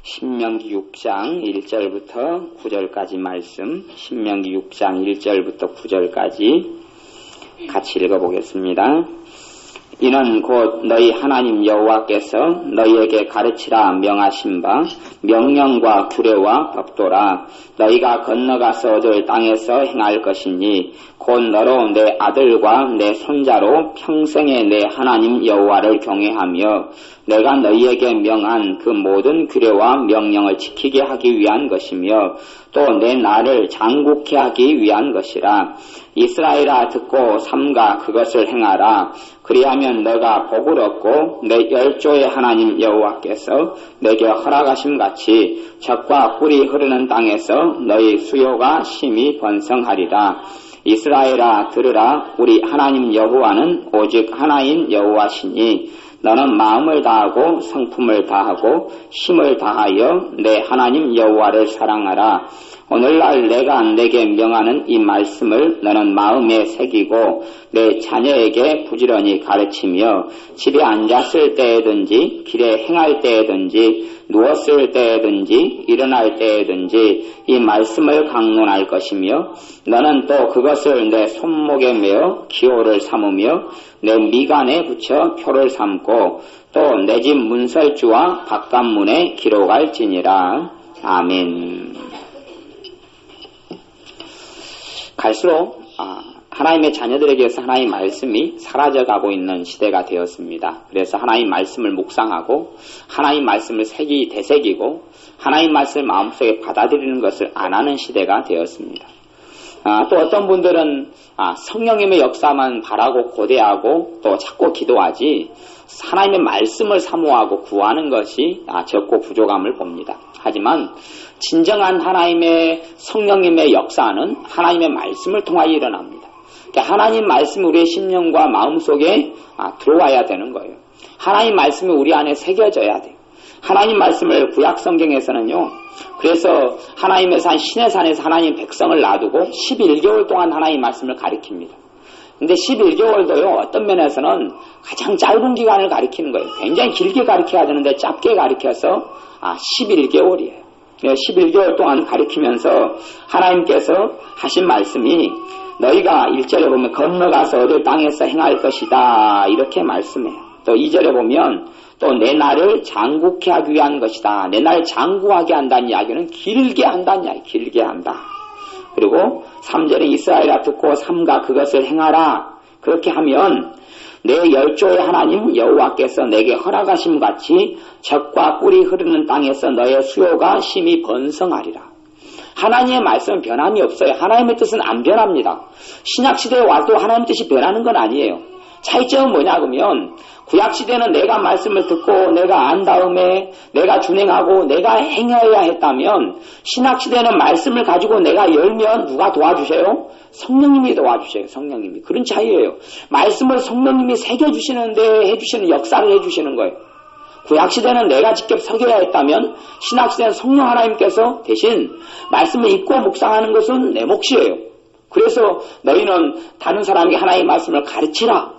신명기 6장 1절부터 9절까지 말씀, 신명기 6장 1절부터 9절까지 같이 읽어보겠습니다. 이는 곧 너희 하나님 여호와께서 너희에게 가르치라 명하신 바 명령과 규례와 법도라. 너희가 건너가서 얻을 땅에서 행할 것이니 곧 너로 내 아들과 내 손자로 평생에 내 하나님 여호와를 경외하며 내가 너희에게 명한 그 모든 규례와 명령을 지키게 하기 위한 것이며 또 내 나를 장국케 하기 위한 것이라. 이스라엘아 듣고 삼가 그것을 행하라. 그리하면 너가 복을 얻고 내 열조의 하나님 여호와께서 내게 허락하심 같이 젖과 꿀이 흐르는 땅에서 너희 수요가 심히 번성하리라. 이스라엘아 들으라. 우리 하나님 여호와는 오직 하나인 여호와시니 너는 마음을 다하고 성품을 다하고 힘을 다하여 내 하나님 여호와를 사랑하라. 오늘날 내가 내게 명하는 이 말씀을 너는 마음에 새기고 내 자녀에게 부지런히 가르치며 집에 앉았을 때에든지 길에 행할 때에든지 누웠을 때에든지 일어날 때에든지 이 말씀을 강론할 것이며 너는 또 그것을 내 손목에 메어 기호를 삼으며 내 미간에 붙여 표를 삼고 또 내 집 문설주와 바깥문에 기록할지니라. 아멘. 갈수록 하나님의 자녀들에게서 하나님의 말씀이 사라져가고 있는 시대가 되었습니다. 그래서 하나님 말씀을 묵상하고 하나님 말씀을 되새기고 하나님 말씀을 마음속에 받아들이는 것을 안 하는 시대가 되었습니다. 또 어떤 분들은 성령님의 역사만 바라고 고대하고 또 찾고 기도하지 하나님의 말씀을 사모하고 구하는 것이 적고 부족함을 봅니다. 하지만 진정한 하나님의 성령님의 역사는 하나님의 말씀을 통하여 일어납니다. 그러니까 하나님 말씀이 우리의 심령과 마음속에 들어와야 되는 거예요. 하나님 말씀이 우리 안에 새겨져야 돼요. 하나님 말씀을 구약 성경에서는요. 그래서 하나님의 산 신의 산에서 하나님 백성을 놔두고 11개월 동안 하나님 말씀을 가리킵니다. 근데 11개월도요. 어떤 면에서는 가장 짧은 기간을 가리키는 거예요. 굉장히 길게 가리켜야 되는데 짧게 가리켜서 11개월이에요. 11개월 동안 가리키면서 하나님께서 하신 말씀이 너희가 1절에 보면 건너가서 얻을 땅에서 행할 것이다 이렇게 말씀해요. 또 2절에 보면 또 내 나를 장국케 하기 위한 것이다. 내 나를 장구하게 한다는 이야기는 길게 한다는 이야기, 길게 한다. 그리고 3절에 이스라엘아 듣고 삼가 그것을 행하라. 그렇게 하면 내 열조의 하나님 여호와께서 내게 허락하심 같이 젖과 꿀이 흐르는 땅에서 너의 수요가 심히 번성하리라. 하나님의 말씀은 변함이 없어요. 하나님의 뜻은 안 변합니다. 신약시대에 와도 하나님의 뜻이 변하는 건 아니에요. 차이점은 뭐냐 그러면 구약시대는 내가 말씀을 듣고 내가 안 다음에 내가 준행하고 내가 행해야 했다면 신약시대는 말씀을 가지고 내가 열면 누가 도와주세요? 성령님이 도와주세요. 성령님이. 그런 차이예요. 말씀을 성령님이 새겨주시는데 해주시는 역사를 해주시는 거예요. 구약시대는 내가 직접 새겨야 했다면 신약시대는 성령 하나님께서 대신 말씀을 읽고 묵상하는 것은 내 몫이에요. 그래서 너희는 다른 사람에게 하나님의 말씀을 가르치라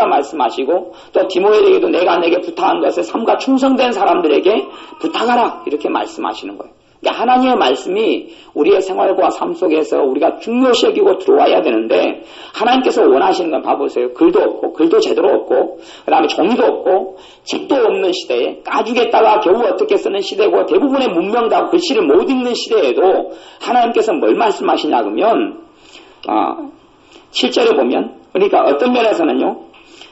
말씀하시고 또 디모데에게도 내가 내게 부탁한 것을 삼가 충성된 사람들에게 부탁하라 이렇게 말씀하시는 거예요. 그러니까 하나님의 말씀이 우리의 생활과 삶 속에서 우리가 중요시 여기고 들어와야 되는데 하나님께서 원하시는 건 봐보세요. 글도 없고 글도 제대로 없고 그 다음에 종이도 없고 책도 없는 시대에 까죽에다가 겨우 어떻게 쓰는 시대고 대부분의 문명도 하고 글씨를 못 읽는 시대에도 하나님께서 뭘 말씀하시냐 그러면 7절에 보면 그러니까 어떤 면에서는요.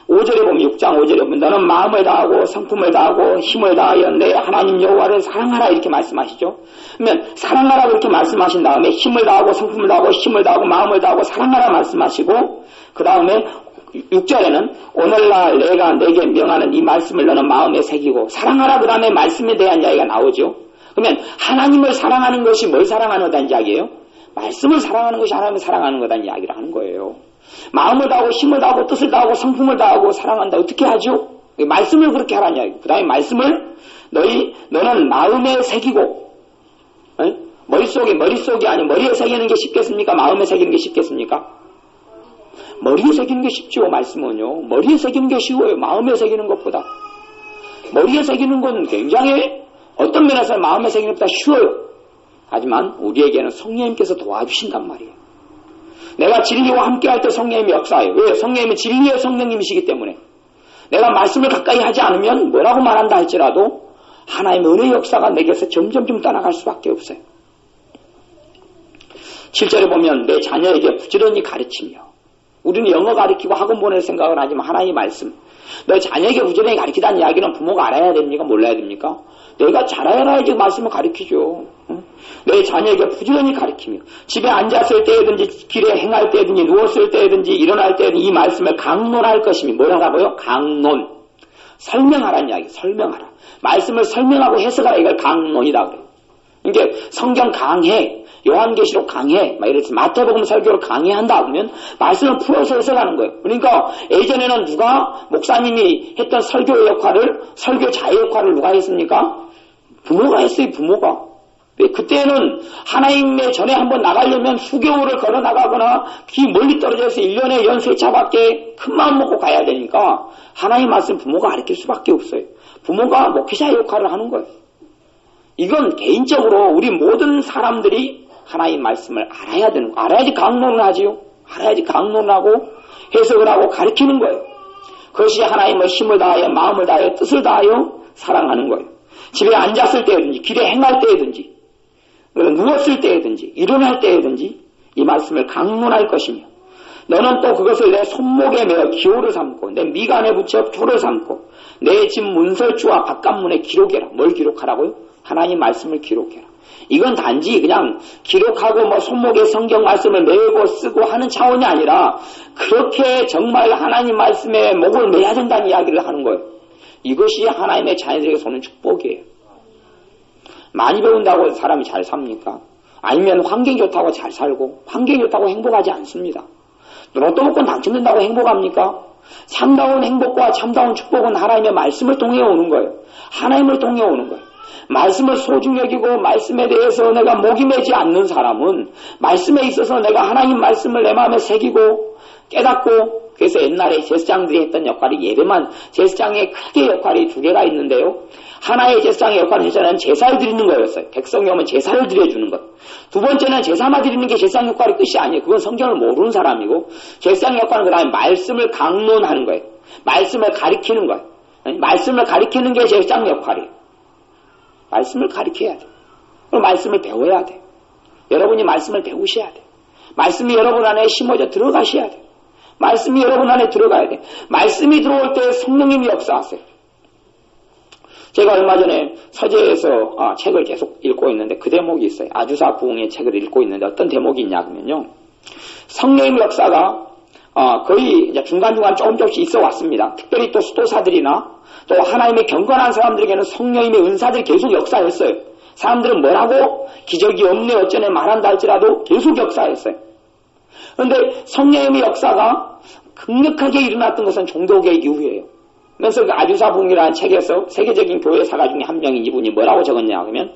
5절에 보면 6장 5절에 보면 너는 마음을 다하고 성품을 다하고 힘을 다하여 내 하나님 여호와를 사랑하라 이렇게 말씀하시죠. 그러면 사랑하라 그렇게 말씀하신 다음에 힘을 다하고 성품을 다하고 힘을 다하고 마음을 다하고 사랑하라 말씀하시고 그 다음에 6절에는 오늘날 내가 내게 명하는 이 말씀을 너는 마음에 새기고 사랑하라 그 다음에 말씀에 대한 이야기가 나오죠. 그러면 하나님을 사랑하는 것이 뭘 사랑하는 거다는 이야기예요? 말씀을 사랑하는 것이 하나님을 사랑하는 거다는 이야기를 하는 거예요. 마음을 다하고 힘을 다하고 뜻을 다하고 성품을 다하고 사랑한다. 어떻게 하죠? 말씀을 그렇게 하라는 이야기. 그 다음에 말씀을 너는 마음에 새기고 머릿속이 아니고 머리에 새기는 게 쉽겠습니까? 마음에 새기는 게 쉽겠습니까? 머리에 새기는 게 쉽죠. 말씀은요. 머리에 새기는 게 쉬워요. 마음에 새기는 것보다. 머리에 새기는 건 굉장히 어떤 면에서 마음의 새기는 것보다 쉬워요. 하지만 우리에게는 성령님께서 도와주신단 말이에요. 내가 진리와 함께할 때 성령님이 역사해요. 왜? 성령님은 진리의 성령님이시기 때문에. 내가 말씀을 가까이 하지 않으면 뭐라고 말한다 할지라도 하나님의 은혜의 역사가 내게서 점점점 떠나갈 수밖에 없어요. 7절에 보면 내 자녀에게 부지런히 가르치며, 우리는 영어 가르치고 학원 보낼 생각을 하지만 하나님의 말씀, 너 자녀에게 부지런히 가르치다는 이야기는 부모가 알아야 됩니까? 몰라야 됩니까? 내가 잘 알아야지 말씀을 가르치죠. 내 자녀에게 부지런히 가르치며, 집에 앉았을 때든지 길에 행할 때든지 누웠을 때든지 일어날 때든지 이 말씀을 강론할 것이니, 뭐라고요? 강론. 설명하라는 이야기. 설명하라. 말씀을 설명하고 해석하라. 이걸 강론이다 그래요. 이게 성경 강해, 요한계시록 강해, 막 이렇게 마태복음 설교를 강해한다 그러면 말씀을 풀어서 해석하는 거예요. 그러니까 예전에는 누가 목사님이 했던 설교의 역할을, 설교자의 역할을 누가 했습니까? 부모가 했어요. 부모가. 그때는 하나님의 전에 한번 나가려면 수개월을 걸어 나가거나 기 멀리 떨어져서 1년에 연 3차밖에 큰 마음 먹고 가야 되니까 하나님 말씀 부모가 가르칠 수밖에 없어요. 부모가 목회자의 역할을 하는 거예요. 이건 개인적으로 우리 모든 사람들이 하나님 말씀을 알아야 되는 거예요. 알아야지 강론을 하지요. 알아야지 강론을 하고 해석을 하고 가르치는 거예요. 그것이 하나님의 힘을 다하여 마음을 다하여 뜻을 다하여 사랑하는 거예요. 집에 앉았을 때든지 길에 행할 때든지 누웠을 때든지 일어날 때든지 이 말씀을 강론할 것이며, 너는 또 그것을 내 손목에 매어 기호를 삼고 내 미간에 붙여 표를 삼고 내 집 문설주와 바깥문에 기록해라. 뭘 기록하라고요? 하나님 말씀을 기록해라. 이건 단지 그냥 기록하고 뭐 손목에 성경 말씀을 메고 쓰고 하는 차원이 아니라 그렇게 정말 하나님 말씀에 목을 매야 된다는 이야기를 하는 거예요. 이것이 하나님의 자녀들에게 오는 축복이에요. 많이 배운다고 사람이 잘 삽니까? 아니면 환경이 좋다고 잘 살고, 환경이 좋다고 행복하지 않습니다. 로또 먹고 당첨된다고 행복합니까? 참다운 행복과 참다운 축복은 하나님의 말씀을 통해 오는 거예요. 하나님을 통해 오는 거예요. 말씀을 소중히 여기고 말씀에 대해서 내가 목이 매지 않는 사람은 말씀에 있어서 내가 하나님 말씀을 내 마음에 새기고 깨닫고, 그래서 옛날에 제사장들이 했던 역할이, 예배만 제사장의 크게 역할이 두 개가 있는데요. 하나의 제사장의 역할은 제사는 제사를 드리는 거였어요. 백성이 오면 제사를 드려주는 것. 두 번째는 제사만 드리는 게 제사장 역할이 끝이 아니에요. 그건 성경을 모르는 사람이고, 제사장 역할은 그 다음에 말씀을 강론하는 거예요. 말씀을 가리키는 거예요. 말씀을 가리키는 게 제사장 역할이에요. 말씀을 가리켜야 돼. 그리고 말씀을 배워야 돼. 여러분이 말씀을 배우셔야 돼. 말씀이 여러분 안에 심어져 들어가셔야 돼. 말씀이 여러분 안에 들어가야 돼. 말씀이 들어올 때 성령님이 역사하세요. 제가 얼마 전에 서재에서 책을 계속 읽고 있는데 그 대목이 있어요. 아주사 부흥의 책을 읽고 있는데 어떤 대목이 있냐 그러면요. 성령의 역사가 거의 이제 중간중간 조금씩 있어 왔습니다. 특별히 또 수도사들이나 또 하나님의 경건한 사람들에게는 성령님의 은사들이 계속 역사했어요. 사람들은 뭐라고 기적이 없네 어쩌네 말한다 할지라도 계속 역사했어요. 그런데 성령님의 역사가 강력하게 일어났던 것은 종교개혁 이후예요. 그래서 그 아주사 부흥이라는 책에서 세계적인 교회사가 중에 한 명인 이분이 뭐라고 적었냐 하면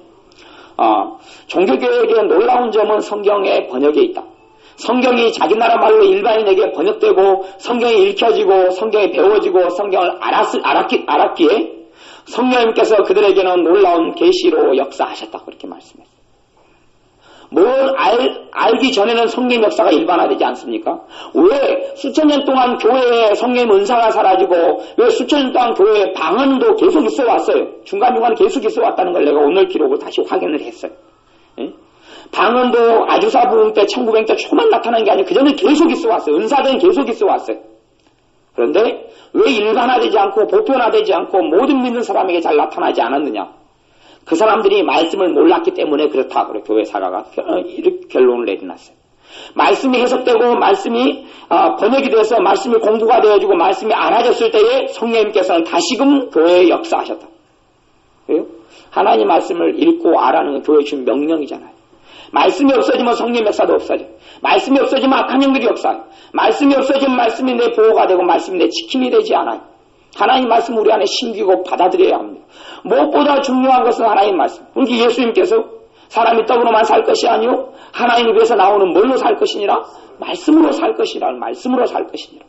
종교개혁의 놀라운 점은 성경의 번역에 있다. 성경이 자기 나라 말로 일반인에게 번역되고 성경이 읽혀지고 성경이 배워지고 성경을 알았기에 성령님께서 그들에게는 놀라운 계시로 역사하셨다. 그렇게 말씀했어요. 뭘 알기 전에는 성령 역사가 일반화되지 않습니까? 왜 수천 년 동안 교회에 성령 은사가 사라지고 왜 수천 년 동안 교회에 방언도 계속 있어 왔어요. 중간중간 계속 있어 왔다는 걸 내가 오늘 기록을 다시 확인을 했어요. 예? 방언도 아주사 부흥 때 1900년 초만 나타난 게 아니고 그 전에 계속 있어 왔어요. 은사들은 계속 있어 왔어요. 그런데 왜 일반화되지 않고 보편화되지 않고 모든 믿는 사람에게 잘 나타나지 않았느냐? 그 사람들이 말씀을 몰랐기 때문에 그렇다. 그래 교회 사가가 이렇게 결론을 내려놨어요. 말씀이 해석되고 말씀이 번역이 돼서 말씀이 공부가 되어지고 말씀이 알아졌을 때에 성령님께서는 다시금 교회에 역사하셨다. 왜요? 하나님 말씀을 읽고 알아는 건 교회에 준 명령이잖아요. 말씀이 없어지면 성령 역사도 없어져요. 말씀이 없어지면 악한 영들이 역사해요. 말씀이 없어지면 말씀이 내 보호가 되고 말씀이 내 지킴이 되지 않아요. 하나님 말씀 우리 안에 심기고 받아들여야 합니다. 무엇보다 중요한 것은 하나님 말씀. 그러니까 예수님께서 사람이 떡으로만 살 것이 아니요 하나님 입에서 나오는 뭘로 살 것이니라? 말씀으로 살 것이라. 말씀으로 살 것이니라.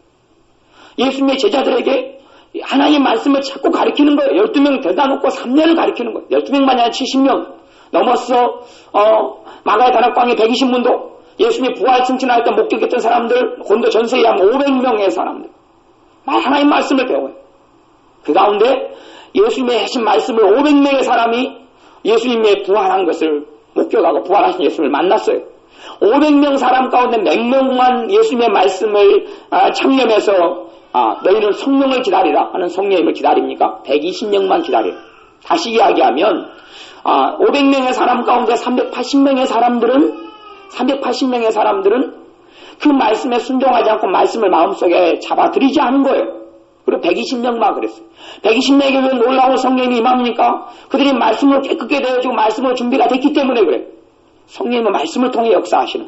예수님의 제자들에게 하나님의 말씀을 자꾸 가르치는 거예요. 12명 데려다 놓고 3년을 가르치는 거예요. 12명만이 아니라 70명 넘었어. 마가의 다락방에 120문도, 예수님이 부활 승천할 때 목격했던 사람들, 곤도 전세에 하면 500명의 사람들. 하나님 말씀을 배워요. 그 가운데 예수님의 하신 말씀을 500명의 사람이 예수님의 부활한 것을 목격하고 부활하신 예수님을 만났어요. 500명 사람 가운데 몇 명만 예수님의 말씀을 창념해서 너희는 성령을 기다리라 하는 성령님을 기다립니까? 120명만 기다려요. 다시 이야기하면 500명의 사람 가운데 380명의 사람들은 그 말씀에 순종하지 않고 말씀을 마음속에 잡아들이지 않은 거예요. 그리고 120명만 그랬어요. 120명에게 왜 놀라운 성령이 임합니까? 그들이 말씀으로 깨끗게 되어지고 말씀으로 준비가 됐기 때문에 그래요. 성령님은 말씀을 통해 역사하시는.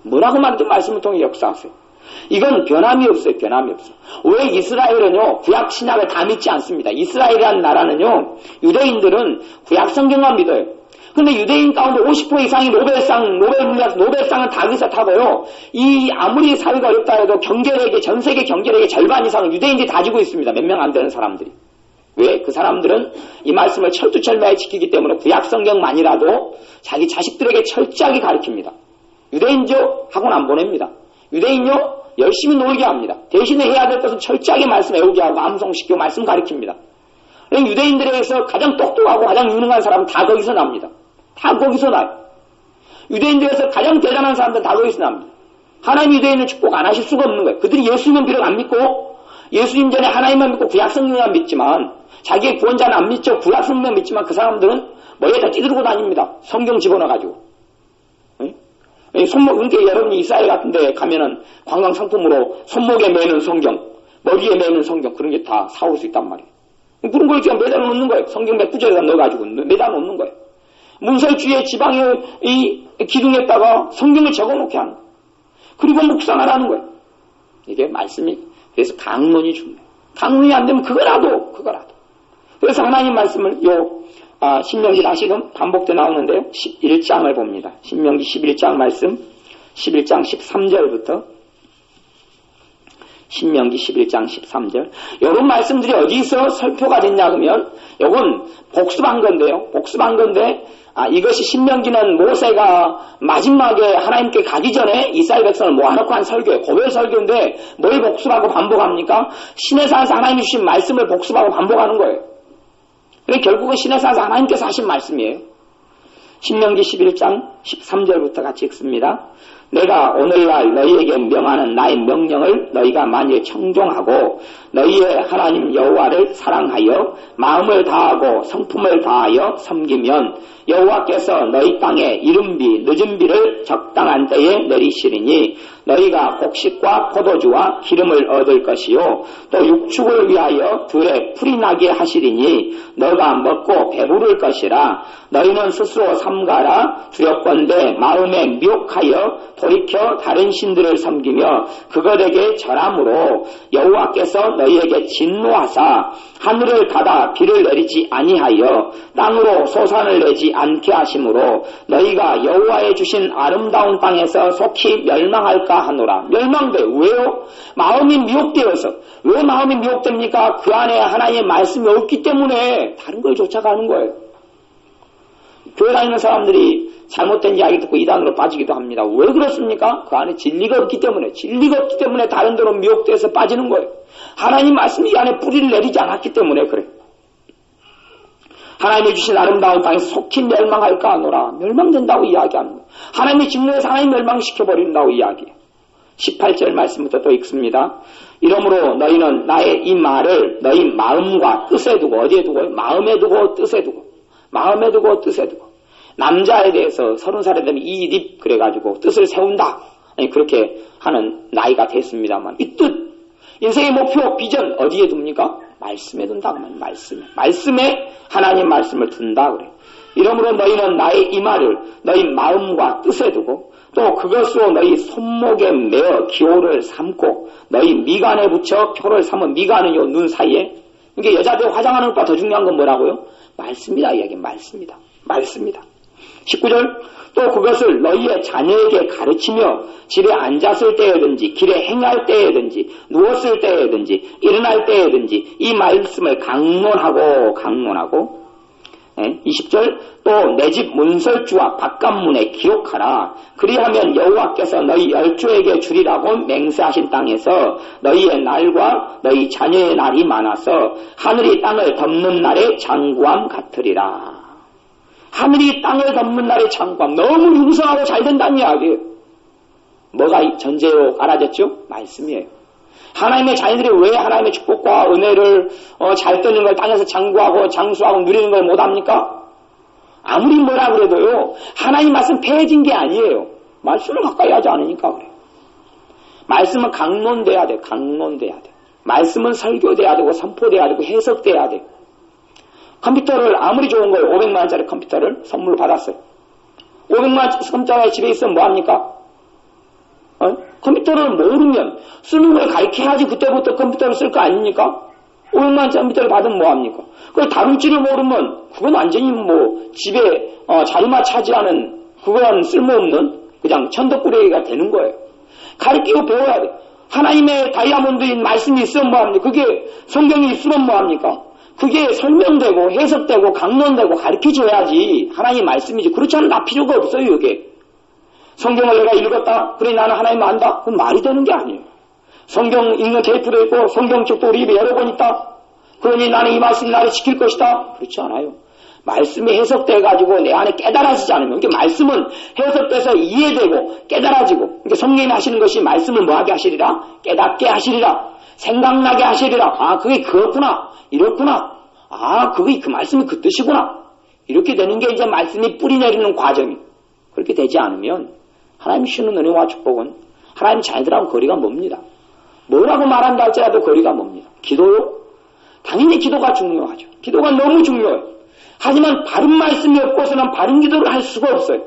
뭐라고 말해도 말씀을 통해 역사하세요. 이건 변함이 없어요. 변함이 없어요. 왜 이스라엘은요, 구약 신약을 다 믿지 않습니다. 이스라엘이라는 나라는요, 유대인들은 구약 성경만 믿어요. 근데 유대인 가운데 50% 이상이 노벨상은 다윗에 타고요, 아무리 사회가 어렵다 해도 경제력의, 전 세계 경제력의 절반 이상은 유대인들이 다지고 있습니다. 몇 명 안 되는 사람들이. 왜? 그 사람들은 이 말씀을 철두철미하게 지키기 때문에 구약 성경만이라도 자기 자식들에게 철저하게 가르칩니다. 유대인죠? 학원 안 보냅니다. 유대인요? 열심히 놀게 합니다. 대신에 해야 될 것은 철저하게 말씀 외우게 하고 암송시키고 말씀 가르칩니다. 유대인들에게서 가장 똑똑하고 가장 유능한 사람은 다 거기서 납니다. 다 거기서 나요. 유대인들에서 가장 대단한 사람들은 다 거기서 납니다. 하나님 유대인은 축복 안 하실 수가 없는 거예요. 그들이 예수님은 비록 안 믿고 예수님 전에 하나님만 믿고 구약 성경만 믿지만 자기의 구원자는 안 믿죠. 구약 성경만 믿지만 그 사람들은 머리에다 찌르고 다닙니다. 성경 집어넣어가지고. 손목, 그러니까 여러분이 이스라엘 같은 데 가면은 관광 상품으로 손목에 매는 성경, 머리에 매는 성경, 그런 게 다 사올 수 있단 말이에요. 그런 걸 그냥 매달 놓는 거예요. 성경 몇 구절에다 넣어가지고 매달 놓는 거예요. 문설주의 지방의 이 기둥에다가 성경을 적어 놓게 하는 거예요. 그리고 묵상하라는 거예요. 이게 말씀이, 그래서 강론이 중요해요. 강론이 안 되면 그거라도. 그래서 하나님 말씀을 신명기 다시금 반복돼 나오는데요. 11장을 봅니다. 신명기 11장 말씀, 11장 13절부터 신명기 11장 13절. 이런 말씀들이 어디서 설표가 됐냐 그러면 이건 복습한 건데 이것이 신명기는 모세가 마지막에 하나님께 가기 전에 이스라엘 백성을 모아놓고 한 설교예요. 고별 설교인데 뭘 복습하고 반복합니까? 신의 산에서 하나님이 주신 말씀을 복습하고 반복하는 거예요. 결국은 신의 산에서 하나님께서 하신 말씀이에요. 신명기 11장 13절부터 같이 읽습니다. 내가 오늘날 너희에게 명하는 나의 명령을 너희가 만일 청종하고 너희의 하나님 여호와를 사랑하여 마음을 다하고 성품을 다하여 섬기면 여호와께서 너희 땅에 이른비 늦은비를 적당한 때에 내리시리니 너희가 곡식과 포도주와 기름을 얻을 것이요 또 육축을 위하여 들에 풀이 나게 하시리니 너가 먹고 배부를 것이라. 너희는 스스로 삼가라. 두렵건대 마음에 미혹하여 돌이켜 다른 신들을 섬기며 그것에게 절함으로 여호와께서 너희에게 진노하사 하늘을 닫아 비를 내리지 아니하여 땅으로 소산을 내지 않게 하심으로 너희가 여호와의 주신 아름다운 땅에서 속히 멸망할까 하노라. 멸망돼. 왜요? 마음이 미혹되어서. 왜 마음이 미혹됩니까? 그 안에 하나님의 말씀이 없기 때문에 다른 걸 쫓아가는 거예요. 교회 다니는 사람들이 잘못된 이야기 듣고 이단으로 빠지기도 합니다. 왜 그렇습니까? 그 안에 진리가 없기 때문에 다른 데로 미혹돼서 빠지는 거예요. 하나님 말씀이 이 안에 뿌리를 내리지 않았기 때문에 그래요. 하나님이 주신 아름다운 땅에서 속히 멸망할까 하노라. 멸망된다고 이야기하는 거예요. 하나님의 진노에서 하나님 멸망시켜버린다고 이야기해요. 18절 말씀부터 또 읽습니다. 이러므로 너희는 나의 이 말을 너희 마음과 뜻에 두고, 어디에 두고? 마음에 두고 뜻에 두고. 남자에 대해서 30살이 되면 이립 그래가지고 뜻을 세운다. 그렇게 하는 나이가 됐습니다만 이 뜻, 인생의 목표, 비전 어디에 둡니까? 말씀에 둔다고 말이에요. 말씀에 하나님 말씀을 둔다 그래요. 이러므로 너희는 나의 이 말을 너희 마음과 뜻에 두고 또 그것으로 너희 손목에 매어 기호를 삼고 너희 미간에 붙여 표를 삼어. 미간은 요 눈 사이에. 그러니까 여자들 화장하는 것보다 더 중요한 건 뭐라고요? 말씀이다 이야기. 말씀이다. 19절 또 그것을 너희의 자녀에게 가르치며 집에 앉았을 때에든지 길에 행할 때에든지 누웠을 때에든지 일어날 때에든지 이 말씀을 강론하고 20절 또 내 집 문설주와 바깥문에 기록하라. 그리하면 여호와께서 너희 열조에게 주리라고 맹세하신 땅에서 너희의 날과 너희 자녀의 날이 많아서 하늘이 땅을 덮는 날의 장구함 같으리라. 하늘이 땅을 덮는 날의 장구함. 너무 융성하고 잘 된다는 이야기예요. 뭐가 전제로 알아졌죠? 말씀이에요. 하나님의 자녀들이 왜 하나님의 축복과 은혜를 잘 뜨는 걸 땅에서 장구하고 장수하고 누리는 걸 못합니까? 아무리 뭐라 그래도요, 하나님 말씀 폐해진 게 아니에요. 말씀을 가까이 하지 않으니까 그래요. 말씀은 강론돼야 돼. 말씀은 설교돼야 되고 선포돼야 되고 해석돼야 돼. 컴퓨터를 아무리 좋은 거예요. 500만 원짜리 컴퓨터를 선물로 받았어요. 500만 원짜리 집에 있으면 뭐합니까? 컴퓨터를 모르면 쓰는 걸 가르쳐야지 그때부터 컴퓨터를 쓸 거 아닙니까? 500만 원짜리 컴퓨터를 받으면 뭐합니까? 그걸 다룰 줄을 모르면 그건 완전히 집에 자리만 차지하는 그건 쓸모없는 그냥 천덕꾸러기가 되는 거예요. 가르치고 배워야 돼. 하나님의 다이아몬드인 말씀이 있으면 뭐합니까? 그게 성경이 있으면 뭐합니까? 그게 설명되고 해석되고 강론되고 가르쳐줘야지 하나님 말씀이지. 그렇지 않으면 나 필요가 없어요. 이게 성경을 내가 읽었다 그래 나는 하나님 안다? 그건 말이 되는 게 아니에요. 성경 읽는 테이프도 있고 성경책도 우리 입에 여러 권 있다. 그러니 나는 이 말씀이 나를 지킬 것이다. 그렇지 않아요. 말씀이 해석돼가지고 내 안에 깨달아지지 않으면 이게 말씀은 해석돼서 이해되고 깨달아지고 그러니까 성령이 하시는 것이 말씀을 뭐하게 하시리라? 깨닫게 하시리라. 생각나게 하시리라. 아 그게 그렇구나. 이렇구나. 아 그게 그 말씀이 그 뜻이구나. 이렇게 되는 게 이제 말씀이 뿌리내리는 과정이. 그렇게 되지 않으면 하나님 주시는 은혜와 축복은 하나님 자녀들하고 거리가 멉니다. 뭐라고 말한다 할지라도 거리가 멉니다. 기도요? 당연히 기도가 중요하죠. 기도가 너무 중요해요. 하지만 바른 말씀이 없고서는 바른 기도를 할 수가 없어요.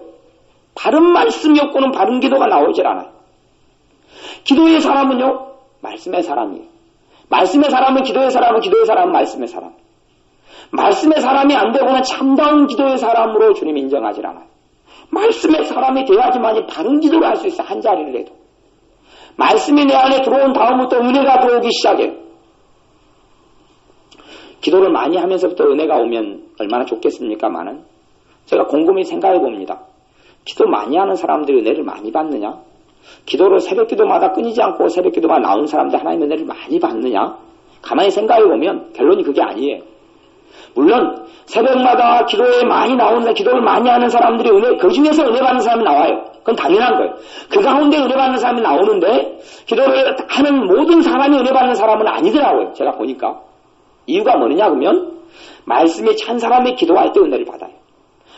바른 말씀이 없고는 바른 기도가 나오질 않아요. 기도의 사람은요, 말씀의 사람이에요. 말씀의 사람은 기도의 사람은 기도의 사람은 말씀의 사람. 말씀의 사람이 안 되고는 참다운 기도의 사람으로 주님 인정하질 않아요. 말씀의 사람이 돼야지만이 바른 기도를 할 수 있어. 한 자리를 해도. 말씀이 내 안에 들어온 다음부터 은혜가 들어오기 시작해요. 기도를 많이 하면서부터 은혜가 오면 얼마나 좋겠습니까마는 제가 곰곰이 생각해 봅니다. 기도 많이 하는 사람들이 은혜를 많이 받느냐? 기도를 새벽 기도마다 끊이지 않고 새벽 기도가 나온 사람들 하나님의 은혜를 많이 받느냐? 가만히 생각해 보면 결론이 그게 아니에요. 물론 새벽마다 기도에 많이 나오는 기도를 많이 하는 사람들이 은혜 그 중에서 은혜 받는 사람이 나와요. 그건 당연한 거예요. 그 가운데 은혜 받는 사람이 나오는데 기도를 하는 모든 사람이 은혜 받는 사람은 아니더라고요. 제가 보니까 이유가 뭐냐 그러면 말씀이 찬 사람이 기도할 때 은혜를 받아요.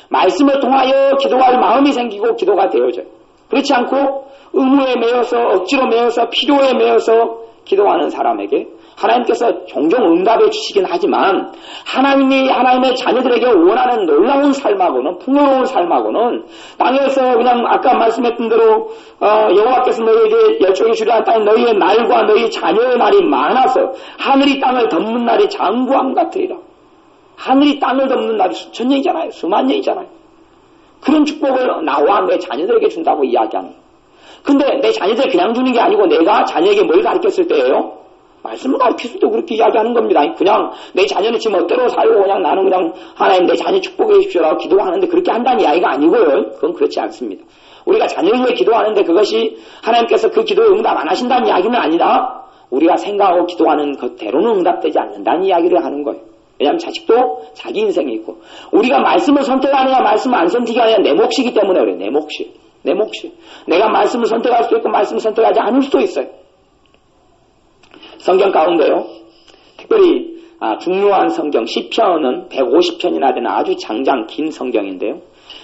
말씀을 통하여 기도할 마음이 생기고 기도가 되어져요. 그렇지 않고 의무에 매여서 억지로 매여서 필요에 매여서 기도하는 사람에게 하나님께서 종종 응답해 주시긴 하지만 하나님이 하나님의 자녀들에게 원하는 놀라운 삶하고는 풍요로운 삶하고는 땅에서 그냥 아까 말씀했던 대로 여호와께서 너희에게 열조에 주리라 땅에 너희의 날과 너희 자녀의 날이 많아서 하늘이 땅을 덮는 날이 장구함 같으리라. 하늘이 땅을 덮는 날이 수천 년이잖아요. 수만 년이잖아요. 그런 축복을 나와 내 자녀들에게 준다고 이야기하는 거예요. 근데 내 자녀들 그냥 주는 게 아니고 내가 자녀에게 뭘 가르쳤을 때예요? 말씀을 가르칠 때 그렇게 이야기하는 겁니다. 그냥 내 자녀는 지금 어때로 살고 그냥 나는 그냥 하나님 내 자녀 축복해 주십시오라고 기도하는데 그렇게 한다는 이야기가 아니고요. 그건 그렇지 않습니다. 우리가 자녀를 위해 기도하는데 그것이 하나님께서 그 기도에 응답 안 하신다는 이야기는 아니다. 우리가 생각하고 기도하는 것대로는 응답되지 않는다는 이야기를 하는 거예요. 왜냐하면 자식도 자기 인생이 있고 우리가 말씀을 선택하느냐 말씀을 안 선택하느냐 내 몫이기 때문에 그래요. 내 몫이. 내가 말씀을 선택할 수도 있고 말씀을 선택하지 않을 수도 있어요. 성경 가운데요. 특별히 중요한 성경 시편은 150편이나 되는 아주 장장 긴 성경인데요.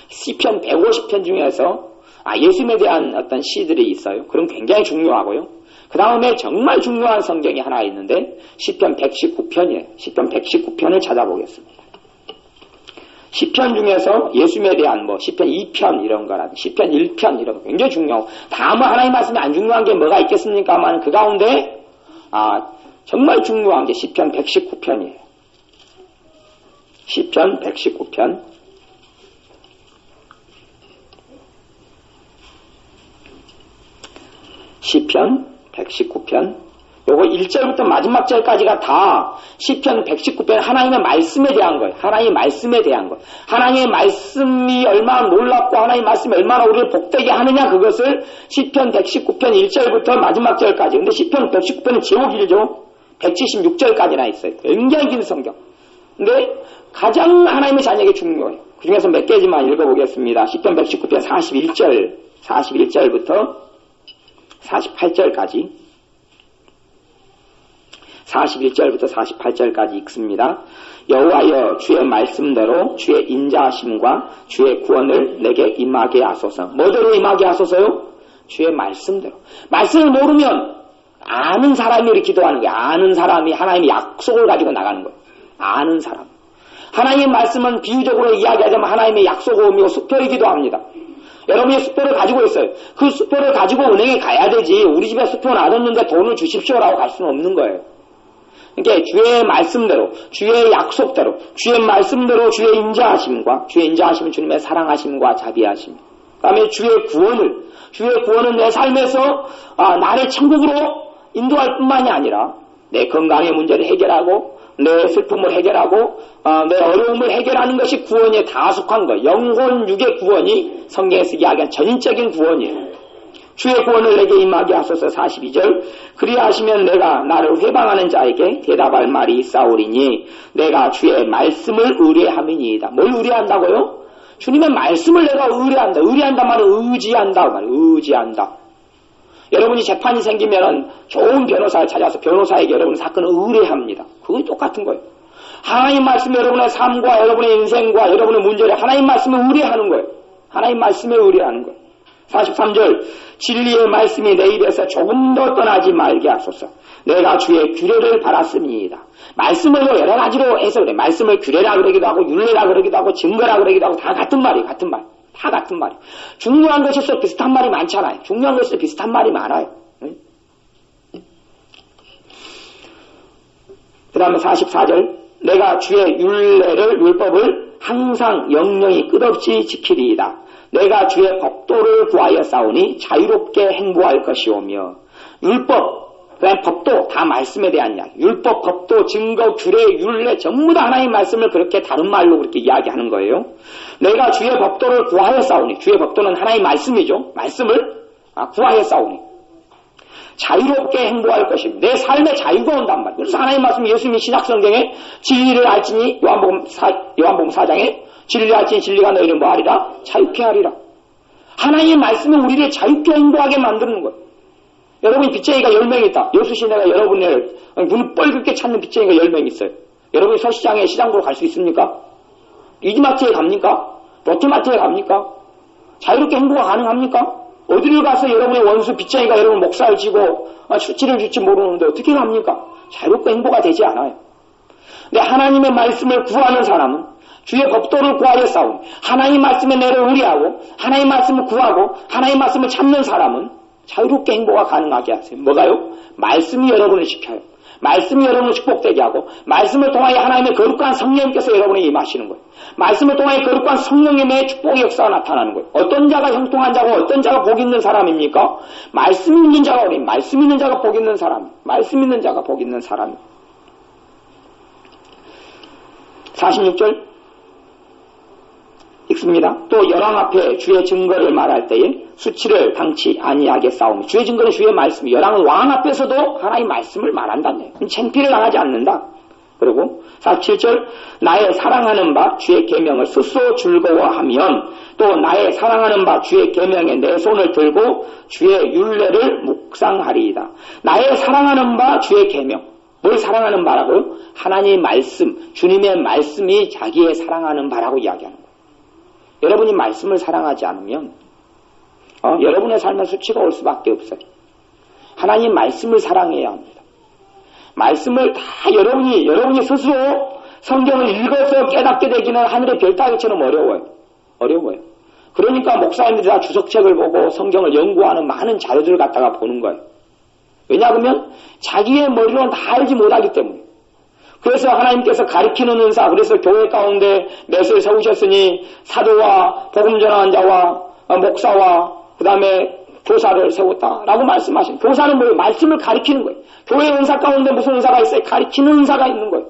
시편 150편 중에서 예수님에 대한 어떤 시들이 있어요. 그럼 굉장히 중요하고요. 그 다음에 정말 중요한 성경이 하나 있는데 시편 119편이에요. 시편 119편을 찾아보겠습니다. 시편 중에서 예수님에 대한 시편 2편 이런 거라든지 시편 1편 이런 거 굉장히 중요하고 다음은 하나님 말씀이 안 중요한 게 뭐가 있겠습니까만 그 가운데 정말 중요한 게 시편 119편이에요. 시편 119편 119편. 요거 1절부터 마지막 절까지가 다 시편 119편 하나님의 말씀에 대한 거예요. 하나님의 말씀에 대한 거. 하나님의 말씀이 얼마나 놀랍고 하나님의 말씀이 얼마나 우리를 복되게 하느냐 그것을 시편 119편 1절부터 마지막 절까지. 근데 시편 119편은 제목 길죠. 176절까지나 있어요. 굉장히 긴 성경. 근데 가장 하나님의 자녀에게 중요해요. 그 중에서 몇 개지만 읽어보겠습니다. 시편 119편 41절부터 48절까지. 41절부터 48절까지 읽습니다. 여호와여 주의 말씀대로 주의 인자하심과 주의 구원을 내게 임하게 하소서. 뭐대로 임하게 하소서요? 주의 말씀대로. 말씀을 모르면 아는 사람이 우리 기도하는 거예요. 아는 사람이 하나님의 약속을 가지고 나가는 거예요. 아는 사람. 하나님의 말씀은 비유적으로 이야기하자면 하나님의 약속의 의미고 수표이기도 합니다. 여러분이 수표를 가지고 있어요. 그 수표를 가지고 은행에 가야 되지. 우리 집에 수표 놔뒀는데 돈을 주십시오라고 갈 수는 없는 거예요. 그러니까 주의 말씀대로, 주의 약속대로, 주의 말씀대로 주의 인자하심과, 주의 인자하심은 주님의 사랑하심과 자비하심. 그 다음에 주의 구원은 내 삶에서 나를 천국으로 인도할 뿐만이 아니라 내 건강의 문제를 해결하고 내 슬픔을 해결하고 내 어려움을 해결하는 것이 구원에 다 속한 것. 영혼 육의 구원이 성경에서 이야기한 전적인 구원이에요. 주의 구원을 내게 임하게 하소서. 42절 그리하시면 내가 나를 회방하는 자에게 대답할 말이 있사오리니 내가 주의 말씀을 의뢰함이니이다. 뭘 의뢰한다고요? 주님의 말씀을 내가 의뢰한다. 의뢰한다 말은 의지한다 말이에요. 의지한다. 여러분이 재판이 생기면 좋은 변호사를 찾아서 변호사에게 여러분 사건을 의뢰합니다. 그건 똑같은 거예요. 하나님 말씀이 여러분의 삶과 여러분의 인생과 여러분의 문제를 하나님 말씀에 의뢰하는 거예요. 하나님 말씀에 의뢰하는 거예요. 43절 진리의 말씀이 내 입에서 조금 더 떠나지 말게 하소서. 내가 주의 규례를 바랐습니다. 말씀을 여러 가지로 해서 그래. 말씀을 규례라 그러기도 하고 율례라 그러기도 하고 증거라 그러기도 하고 다 같은 말이에요. 같은 말. 다 같은 말이에요. 중요한 것에서 비슷한 말이 많잖아요. 중요한 것에서 비슷한 말이 많아요. 그 다음에 44절 내가 주의 율법을 항상 영영이 끝없이 지키리이다. 내가 주의 법도를 구하여 싸우니 자유롭게 행보할 것이오며. 율법, 그다음 법도 다 말씀에 대한 이야기. 율법, 법도, 증거, 규례, 율례 전부 다 하나님 말씀을 그렇게 다른 말로 그렇게 이야기하는 거예요. 내가 주의 법도를 구하여 싸우니. 주의 법도는 하나님 말씀이죠. 말씀을 구하여 싸우니. 자유롭게 행보할 것입니다. 내 삶에 자유가 온단 말이에요. 그래서 하나님 말씀 예수님이 신약성경에 진리를 알지니 요한복음 4장에 진리를 알지니 진리가 너희를 뭐하리라? 자유케 하리라. 하나님의 말씀은 우리를 자유케 행복하게 만드는 거예요. 여러분이 빚쟁이가 10명 있다. 여수 시내가 여러분을 눈을 뻘겋게 찾는 빚쟁이가 10명 있어요. 여러분이 서시장에 시장으로 갈 수 있습니까? 이지마트에 갑니까? 롯데마트에 갑니까? 자유롭게 행보가 가능합니까? 어디를 가서 여러분의 원수 빚쟁이가 여러분 목살을 쥐고 수치를 줄지 모르는데 어떻게 합니까? 자유롭게 행보가 되지 않아요. 근데 하나님의 말씀을 구하는 사람은 주의 법도를 구하여 싸우고 하나님 말씀에 내를 의뢰하고 하나님 말씀을 구하고 하나님 말씀을 찾는 사람은 자유롭게 행보가 가능하게 하세요. 뭐가요? 말씀이 여러분을 지켜요. 말씀이 여러분을 축복되게 하고 말씀을 통하여 하나님의 거룩한 성령께서 여러분에 임하시는 거예요. 말씀을 통하여 거룩한 성령님의 축복의 역사가 나타나는 거예요. 어떤 자가 형통한 자고 어떤 자가 복 있는 사람입니까? 말씀 있는 자가 우리 말씀 있는 자가 복 있는 사람. 말씀 있는 자가 복 있는 사람. 46절 읽습니다. 또 열왕 앞에 주의 증거를 말할 때에 수치를 당치 아니하게 싸우며. 주의 증거는 주의 말씀. 열왕은 왕 앞에서도 하나님의 말씀을 말한다네요. 창피를 당하지 않는다. 그리고 47절 나의 사랑하는 바 주의 계명을 스스로 즐거워하면 또 나의 사랑하는 바 주의 계명에 내 손을 들고 주의 율례를 묵상하리이다. 나의 사랑하는 바 주의 계명. 뭘 사랑하는 바라고요? 하나님의 말씀, 주님의 말씀이 자기의 사랑하는 바라고 이야기하는 거예요. 여러분이 말씀을 사랑하지 않으면 여러분의 삶에 수치가 올 수밖에 없어요. 하나님 말씀을 사랑해야 합니다. 말씀을 다 여러분이 스스로 성경을 읽어서 깨닫게 되기는 하늘의 별 따기처럼 어려워요. 그러니까 목사님들이 다 주석책을 보고 성경을 연구하는 많은 자료들을 갖다가 보는 거예요. 왜냐하면 자기의 머리로는 다 알지 못하기 때문에. 그래서 하나님께서 가르치는 은사, 그래서 교회 가운데 맷을 세우셨으니 사도와 복음 전하는 자와 목사와 그 다음에 교사를 세웠다라고 말씀하신. 교사는 뭐예요? 말씀을 가르치는 거예요. 교회 은사 가운데 무슨 은사가 있어요? 가르치는 은사가 있는 거예요.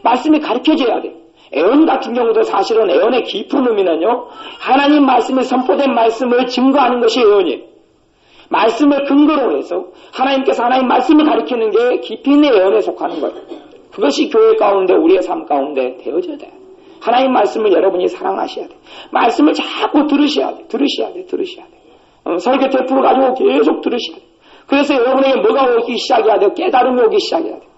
말씀이 가르쳐져야 돼요. 애언 같은 경우도 사실은 애언의 깊은 의미는요, 하나님 말씀이 선포된 말씀을 증거하는 것이 애언이에요. 말씀을 근거로 해서 하나님께서 하나님 말씀을 가르치는 게 깊이 있는 애언에 속하는 거예요. 그것이 교회 가운데 우리의 삶 가운데 되어져야 돼요. 하나님 말씀을 여러분이 사랑하셔야 돼요. 말씀을 자꾸 들으셔야 돼요. 들으셔야 돼요. 설교 테이프를 가지고 계속 들으셔야 돼요. 그래서 여러분에게 뭐가 오기 시작해야 돼요? 깨달음이 오기 시작해야 돼요.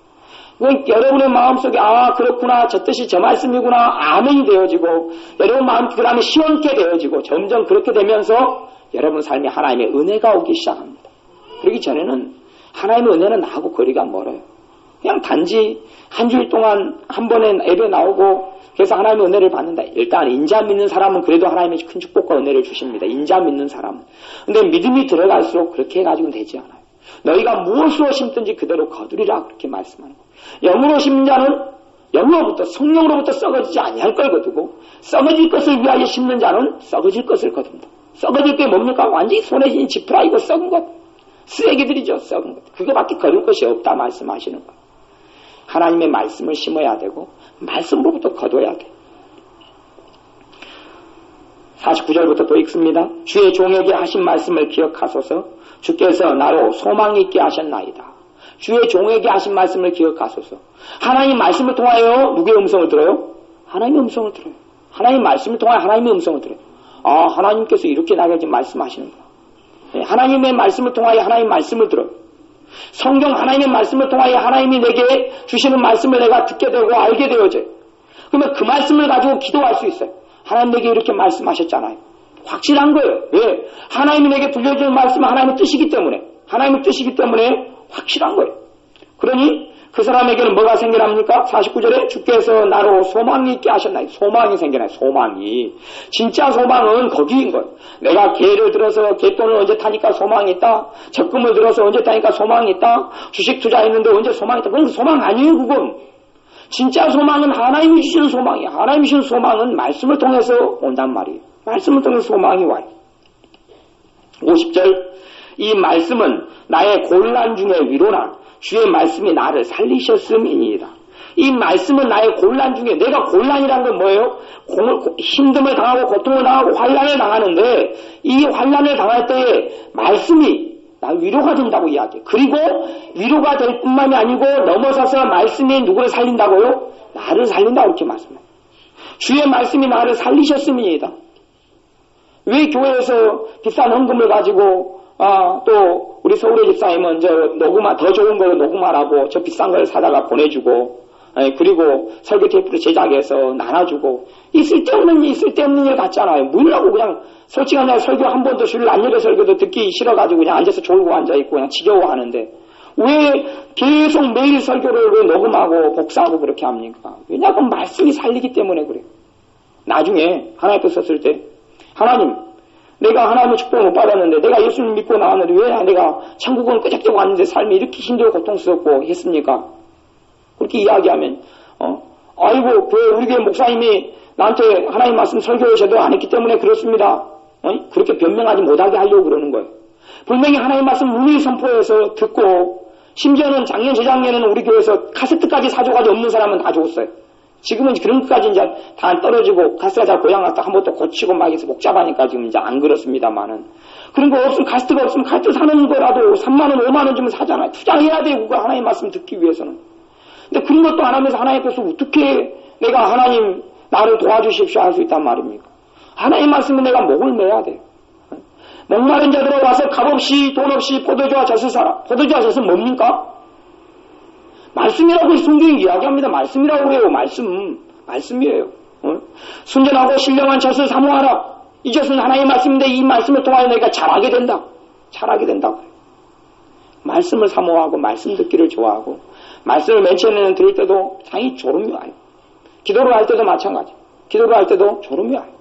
여러분의 마음속에 그렇구나, 저 뜻이 저 말씀이구나, 아멘이 되어지고, 여러분 마음 그 다음에 시원케 되어지고, 점점 그렇게 되면서 여러분 삶에 하나님의 은혜가 오기 시작합니다. 그러기 전에는 하나님의 은혜는 나하고 거리가 멀어요. 그냥 단지 한 주일 동안 한 번에 예배 나오고 그래서 하나님의 은혜를 받는다. 일단 인자 믿는 사람은 그래도 하나님의 큰 축복과 은혜를 주십니다. 인자 믿는 사람은. 근데 믿음이 들어갈수록 그렇게 해가지고는 되지 않아요. 너희가 무엇으로 심든지 그대로 거두리라 그렇게 말씀하는 거예요. 영으로 심는 자는 영으로부터 성령으로부터 썩어지지 아니할 걸 거두고 썩어질 것을 위하여 심는 자는 썩어질 것을 거둔다. 썩어질 게 뭡니까? 완전히 손에 쥔 지푸라기고 썩은 것. 쓰레기들이죠. 썩은 것. 그거밖에 거둘 것이 없다 말씀하시는 거예요. 하나님의 말씀을 심어야 되고 말씀으로부터 거둬야 돼. 49절부터 또 읽습니다. 주의 종에게 하신 말씀을 기억하소서. 주께서 나로 소망이 있게 하셨나이다. 주의 종에게 하신 말씀을 기억하소서. 하나님 말씀을 통하여 누구의 음성을 들어요? 하나님의 음성을 들어요. 하나님 말씀을 통하여 하나님의 음성을 들어요. 하나님께서 이렇게 나에게 말씀하시는구나. 하나님의 말씀을 통하여 하나님의 말씀을 들어요. 성경 하나님의 말씀을 통하여 하나님이 내게 주시는 말씀을 내가 듣게 되고 알게 되어져요. 그러면 그 말씀을 가지고 기도할 수 있어요. 하나님 내게 이렇게 말씀하셨잖아요. 확실한 거예요. 왜? 하나님이 내게 들려주는 말씀은 하나님의 뜻이기 때문에, 하나님의 뜻이기 때문에 확실한 거예요. 그러니 그 사람에게는 뭐가 생겨납니까? 49절에 주께서 나로 소망이 있게 하셨나요? 소망이 생겨나요. 소망이. 진짜 소망은 거기인 거예요. 내가 개를 들어서 개돈을 언제 타니까 소망이 있다. 적금을 들어서 언제 타니까 소망이 있다. 주식 투자했는데 언제 소망이 있다. 그건 소망 아니에요. 그건. 진짜 소망은 하나님이 주시는 소망이에요. 하나님이 주시는 소망은 말씀을 통해서 온단 말이에요. 말씀을 통해서 소망이 와요. 50절 이 말씀은 나의 곤란 중에 위로나 주의 말씀이 나를 살리셨음이니이다. 이 말씀은 나의 곤란 중에, 내가 곤란이란 건 뭐예요? 힘듦을 당하고 고통을 당하고 환난을 당하는데 이 환난을 당할 때에 말씀이 나 위로가 된다고 이야기해요. 그리고 위로가 될 뿐만이 아니고 넘어서서 말씀이 누구를 살린다고요? 나를 살린다고 이렇게 말씀해요. 주의 말씀이 나를 살리셨음이니이다. 왜 교회에서 비싼 헌금을 가지고 또 우리 서울의 집사님은 저 녹음하 더 좋은 걸 녹음하라고 저 비싼 걸 사다가 보내주고 그리고 설교 테이프를 제작해서 나눠주고 이 쓸데없는 일 같잖아요. 뭐라고 그냥 솔직한 날 설교 한 번도 줄 안 열려 설교도 듣기 싫어가지고 그냥 앉아서 졸고 앉아있고 그냥 지겨워하는데 왜 계속 매일 설교를 왜 녹음하고 복사하고 그렇게 합니까? 왜냐하면 말씀이 살리기 때문에 그래요. 나중에 하나님께 썼을 때 하나님 내가 하나님의 축복을 못 받았는데 내가 예수님 믿고 나왔는데 왜 내가 천국은 끄적대고 왔는데 삶이 이렇게 힘들고 고통스럽고 했습니까? 그렇게 이야기하면 아이고 우리 교회 목사님이 나한테 하나님 말씀 설교를 제대로 안 했기 때문에 그렇습니다. 그렇게 변명하지 못하게 하려고 그러는 거예요. 분명히 하나님 말씀 문의 선포해서 듣고 심지어는 작년 재작년에는 우리 교회에서 카세트까지 사줘가지고 없는 사람은 다 줬어요. 지금은 그런 것까지 이제 다 떨어지고 카세트가 잘 고장 났다 한 번 또 고치고 막 해서 복잡하니까 지금 이제 안 그렇습니다만은 그런 거 없으면 카세트가 없으면 카세트 사는 거라도 3만 원 5만 원 주면 사잖아요. 투자해야 돼요. 그거 하나님 말씀 듣기 위해서는. 근데 그런 것도 안 하면서 하나님께서 어떻게 내가 하나님 나를 도와주십시오 할 수 있단 말입니까? 하나님 말씀은 내가 목을 매야 돼요. 목마른 자들아 와서 값없이 돈 없이 포도주와 젖을 사라. 포도주와 젖은 뭡니까? 말씀이라고 성경이 이야기합니다. 말씀이라고 그래요. 말씀이에요. 순전하고 신령한 젖을 사모하라. 이 젖은 하나님의 말씀인데 이 말씀을 통하여 내가 잘하게 된다. 말씀을 사모하고 말씀 듣기를 좋아하고 말씀을 맨 처음에는 들을 때도 상당히 졸음이 와요. 기도를 할 때도 마찬가지. 기도를 할 때도 졸음이 와요.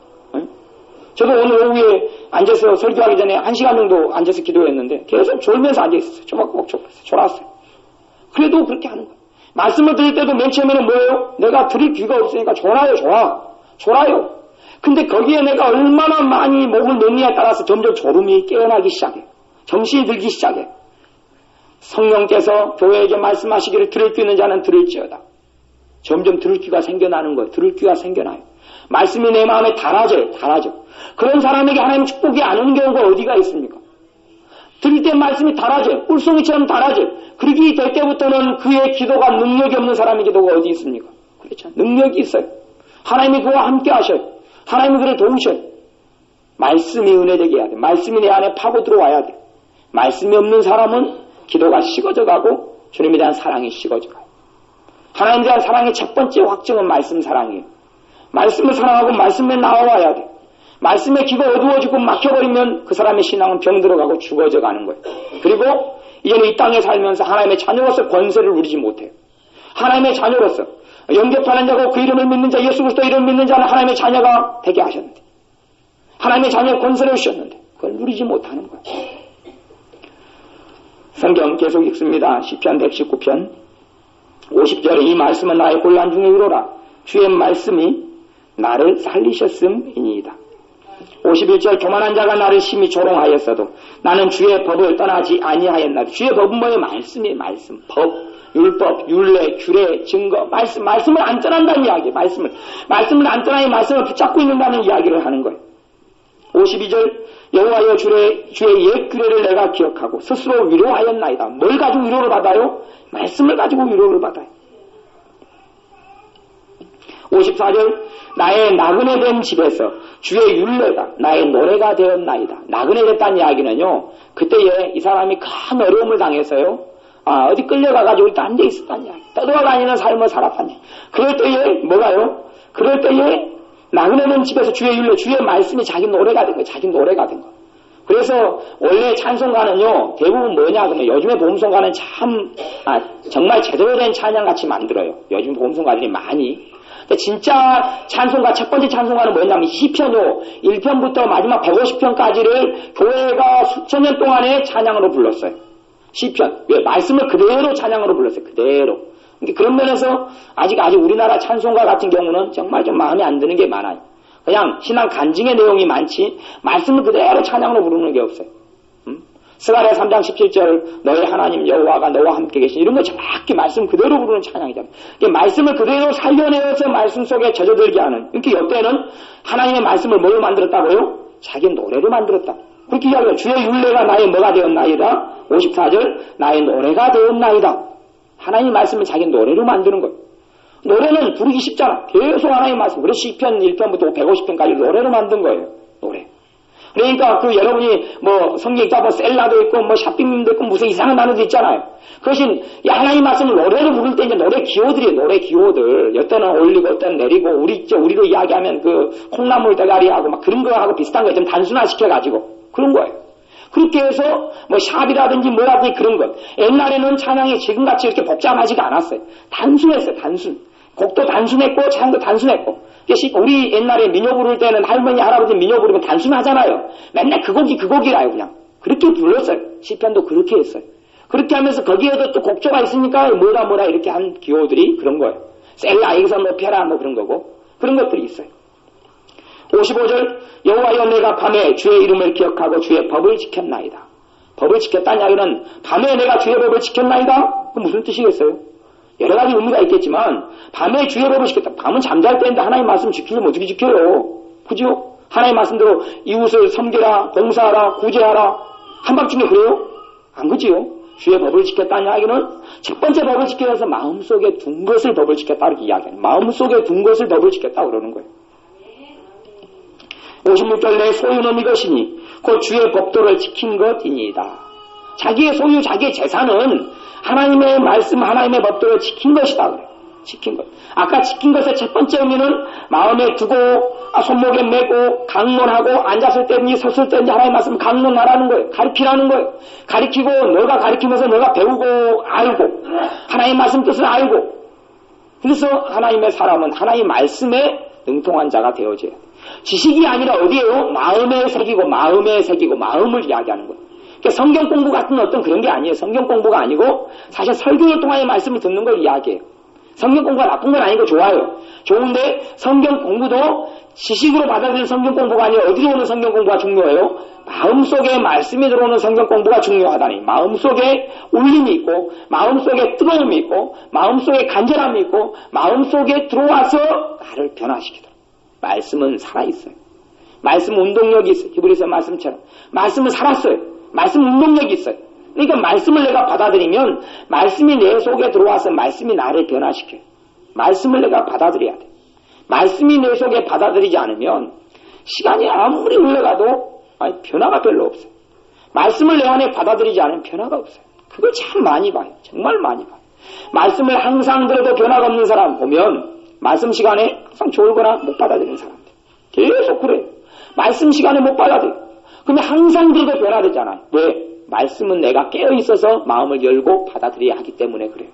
저도 오늘 오후에 앉아서 설교하기 전에 1시간 정도 앉아서 기도했는데 계속 졸면서 앉아있었어요. 조막조막 졸았어요. 그래도 그렇게 하는 거예요. 말씀을 들을 때도 맨 처음에는 뭐예요? 내가 들을 귀가 없으니까 졸아요. 근데 거기에 내가 얼마나 많이 목을 내느냐에 따라서 점점 졸음이 깨어나기 시작해요. 정신이 들기 시작해. 성령께서 교회에게 말씀하시기를 들을 귀 있는 자는 들을지어다. 점점 들을 귀가 생겨나는 거예요. 들을 귀가 생겨나요. 말씀이 내 마음에 달아져요. 그런 사람에게 하나님 축복이 안 오는 경우가 어디가 있습니까? 들을 때 말씀이 달아져요. 꿀송이처럼 달아져요. 그렇게 될 때부터는 그의 기도가 능력이 없는 사람의 기도가 어디 있습니까? 그렇죠. 능력이 있어요. 하나님이 그와 함께 하셔요. 하나님이 그를 도우셔요. 말씀이 은혜되게 해야 돼. 말씀이 내 안에 파고 들어와야 돼. 말씀이 없는 사람은 기도가 식어져 가고 주님에 대한 사랑이 식어져 가요. 하나님에 대한 사랑의 첫 번째 확증은 말씀 사랑이에요. 말씀을 사랑하고 말씀에 나와야 돼. 말씀에 귀가 어두워지고 막혀버리면 그 사람의 신앙은 병들어가고 죽어져 가는 거예요. 그리고 이제는 이 땅에 살면서 하나님의 자녀로서 권세를 누리지 못해요. 하나님의 자녀로서 영접하는 자고 그 이름을 믿는 자, 예수 그리스도 이름을 믿는 자는 하나님의 자녀가 되게 하셨는데, 하나님의 자녀의 권세를 주셨는데 그걸 누리지 못하는 거예요. 성경 계속 읽습니다. 시편 119편 50절에 이 말씀은 나의 곤란 중에 이로라. 주의 말씀이 나를 살리셨음이니이다. 51절 교만한 자가 나를 심히 조롱하였어도 나는 주의 법을 떠나지 아니하였나이다. 주의 법은 뭐예요? 말씀이에요. 말씀, 법, 율법, 율례, 규례, 증거, 말씀을 안 떠난다는 이야기예요. 말씀을 안 떠나니 말씀을 붙잡고 있는다는 이야기를 하는 거예요. 52절 여호와여 주의 옛 규례를 내가 기억하고 스스로 위로하였나이다. 뭘 가지고 위로를 받아요? 말씀을 가지고 위로를 받아요. 54절 나의 나그네 된 집에서 주의 율례가 나의 노래가 되었나이다. 나그네 됐다는 이야기는요, 그때에 이 사람이 큰 어려움을 당해서요, 어디 끌려가가지고 딴 데 있었다는 이야기, 떠돌아다니는 삶을 살았다는 이야기. 그럴 때에 뭐가요? 그럴 때에 나그네 된 집에서 주의 율례, 주의 말씀이 자기 노래가 된 거예요. 자기 노래가 된 거예요. 그래서 원래 찬송가는요, 대부분 뭐냐 그러면 요즘에 복음성가는 참 정말 제대로 된 찬양같이 만들어요. 요즘 복음성가들이 많이. 진짜 찬송가, 첫 번째 찬송가는 뭐냐면 시편요, 1편부터 마지막 150편까지를 교회가 수천 년 동안에 찬양으로 불렀어요. 시편. 왜? 말씀을 그대로 찬양으로 불렀어요. 그대로. 그런 면에서 아직 우리나라 찬송가 같은 경우는 정말 좀 마음에 안 드는 게 많아요. 그냥 신앙 간증의 내용이 많지 말씀을 그대로 찬양으로 부르는 게 없어요. 스가랴 3장 17절 너의 하나님 여호와가 너와 함께 계신, 이런 거 정확히 말씀 그대로 부르는 찬양이잖아요. 말씀을 그대로 살려내어서 말씀 속에 젖어들게 하는. 그러니까 이때는 하나님의 말씀을 뭘로 만들었다고요? 자기 노래로 만들었다. 그렇게 이야기해요. 주의 율례가 나의 뭐가 되었나이다. 54절 나의 노래가 되었나이다. 하나님의 말씀을 자기 노래로 만드는 거예요. 노래는 부르기 쉽잖아. 계속 하나님의 말씀. 그래서 시편 1편부터 150편까지 노래로 만든 거예요. 노래. 그러니까 여러분이 성경 읽다 보면 셀라도 있고 샤핑님도 있고 무슨 이상한 단어도 있잖아요. 그것이 하나님 말씀을 노래로 부를 때 이제 노래 기호들이에요. 노래 기호들. 여때는 올리고 여때는 내리고 우리로 이야기하면 콩나물 대가리하고 막 그런 거하고 비슷한 거 좀 단순화시켜가지고 그런 거예요. 그렇게 해서 샵이라든지 뭐라든지 그런 것. 옛날에는 찬양이 지금같이 이렇게 복잡하지가 않았어요. 단순했어요. 단순. 곡도 단순했고 찬양도 단순했고. 우리 옛날에 민요 부를 때는 할머니 할아버지 민요 부르면 단순하잖아요. 맨날 그 곡이라요. 그냥 그렇게 불렀어요. 시편도 그렇게 했어요. 그렇게 하면서 거기에도 또 곡조가 있으니까 뭐라 이렇게 한 기호들이 그런 거예요. 셀라 여기서 높여라 그런 거고 그런 것들이 있어요. 55절 여호와여 내가 밤에 주의 이름을 기억하고 주의 법을 지켰나이다. 법을 지켰다는 이야기는 밤에 내가 주의 법을 지켰나이다? 그건 무슨 뜻이겠어요? 여러 가지 의미가 있겠지만 밤에 주의 법을 지켰다. 밤은 잠잘 때인데 하나님 말씀 지키려면 어떻게 지켜요? 그죠? 하나님 말씀대로 이웃을 섬기라, 봉사하라, 구제하라. 한밤중에 그래요? 안 그지요? 주의 법을 지켰다는 이야기는 첫 번째 법을 지켜서 마음속에 둔 것을 법을 지켰다 이렇게 이야기해요. 마음속에 둔 것을 법을 지켰다 그러는 거예요. 56절 내 소유는 이것이니 곧 주의 법도를 지킨 것이니이다. 자기의 소유, 자기의 재산은 하나님의 말씀, 하나님의 법도를 지킨 것이다 그래요. 지킨 것. 아까 지킨 것의 첫 번째 의미는 마음에 두고 손목에 메고 강론하고 앉았을 때든지 섰을 때든지 하나님의 말씀을 강론하라는 거예요. 가르치라는 거예요. 가르치고 너가 가르치면서 너가 배우고 알고 하나님의 말씀 뜻을 알고, 그래서 하나님의 사람은 하나님의 말씀에 능통한 자가 되어져야 돼요. 지식이 아니라 어디에요? 마음에 새기고 마음을 이야기하는 거예요. 그러니까 성경 공부 같은 어떤 그런 게 아니에요. 성경 공부가 아니고 사실 설교를 통하여 말씀을 듣는 걸 이야기해요. 성경 공부가 나쁜 건 아니고 좋아요. 좋은데 성경 공부도 지식으로 받아들이는 성경 공부가 아니라 어디로 오는 성경 공부가 중요해요? 마음속에 말씀이 들어오는 성경 공부가 중요하다니. 마음속에 울림이 있고 마음속에 뜨거움이 있고 마음속에 간절함이 있고 마음속에 들어와서 나를 변화시키도록. 말씀은 살아있어요. 말씀 운동력이 있어요. 히브리서 말씀처럼. 말씀은 살았어요. 말씀 운동력이 있어요. 그러니까 말씀을 내가 받아들이면 말씀이 내 속에 들어와서 말씀이 나를 변화시켜요. 말씀을 내가 받아들여야 돼. 말씀이 내 속에 받아들이지 않으면 시간이 아무리 흘러가도 변화가 별로 없어요. 말씀을 내 안에 받아들이지 않으면 변화가 없어요. 그걸 참 많이 봐요. 정말 많이 봐요. 말씀을 항상 들어도 변화가 없는 사람 보면 말씀 시간에 항상 좋을거나 못 받아들이는 사람들 계속 그래요. 말씀 시간에 못 받아들여요. 그러면 항상 들어도 변화되잖아요. 왜? 말씀은 내가 깨어있어서 마음을 열고 받아들여야 하기 때문에 그래요.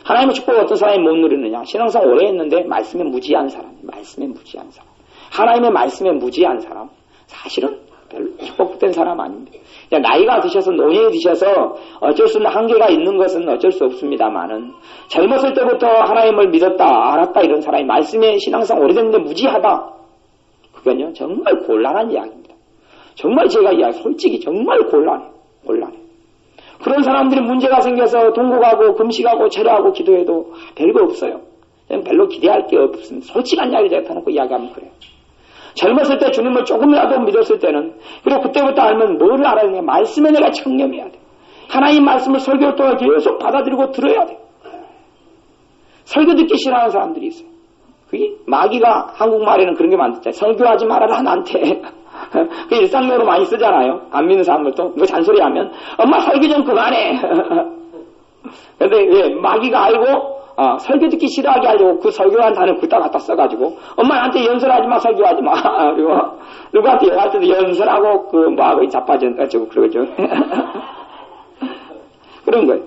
하나님의 축복을 어떤 사람이 못 누리느냐? 신앙생활 오래 했는데 말씀에 무지한 사람, 말씀에 무지한 사람, 하나님의 말씀에 무지한 사람, 사실은 별로 축복된 사람 아닙니다. 나이가 드셔서 노년이 드셔서 어쩔 수 없는 한계가 있는 것은 어쩔 수 없습니다만은 젊었을 때부터 하나님을 믿었다, 알았다 이런 사람이 말씀에 신앙생활 오래됐는데 무지하다. 그건요 정말 곤란한 이야기입니다. 정말 제가 솔직히 정말 곤란해요. 그런 사람들이 문제가 생겨서 동국하고 금식하고 철야하고 기도해도 별거 없어요. 별로 기대할 게 없습니다. 솔직한 이야기를 제가 터놓고 이야기하면 그래요. 젊었을 때 주님을 조금이라도 믿었을 때는 그리고 그때부터 알면 뭐를 알아야 되냐. 말씀에 내가 청렴해야 돼. 하나님 말씀을 설교 동안 계속 받아들이고 들어야 돼. 설교 듣기 싫어하는 사람들이 있어요. 그게 마귀가 한국말에는 그런 게 많잖아요. 설교하지 말아라 나한테. 그 일상용어로 많이 쓰잖아요. 안 믿는 사람들도 뭐 잔소리하면 엄마 설교 좀 그만해. 근데 왜 마귀가 알고 설교 듣기 싫어하게 하려고 그 설교한 단어 굵다 갖다 써가지고 엄마 나한테 연설하지 마 설교하지 마. 그리고 누구한테 얘기할 때도 연설하고 그 뭐하고 자빠져 가지고 그러죠. 그런 거예요.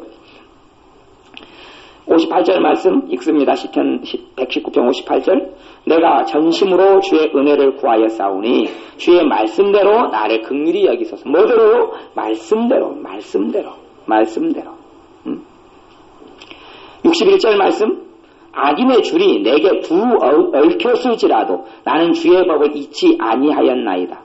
58절 말씀 읽습니다. 시편 119편 58절. 내가 전심으로 주의 은혜를 구하여 싸우니 주의 말씀대로 나를 긍휼히 여기소서. 뭐대로요? 말씀대로. 61절 말씀. 악인의 줄이 내게 얽혔을지라도 나는 주의 법을 잊지 아니하였나이다.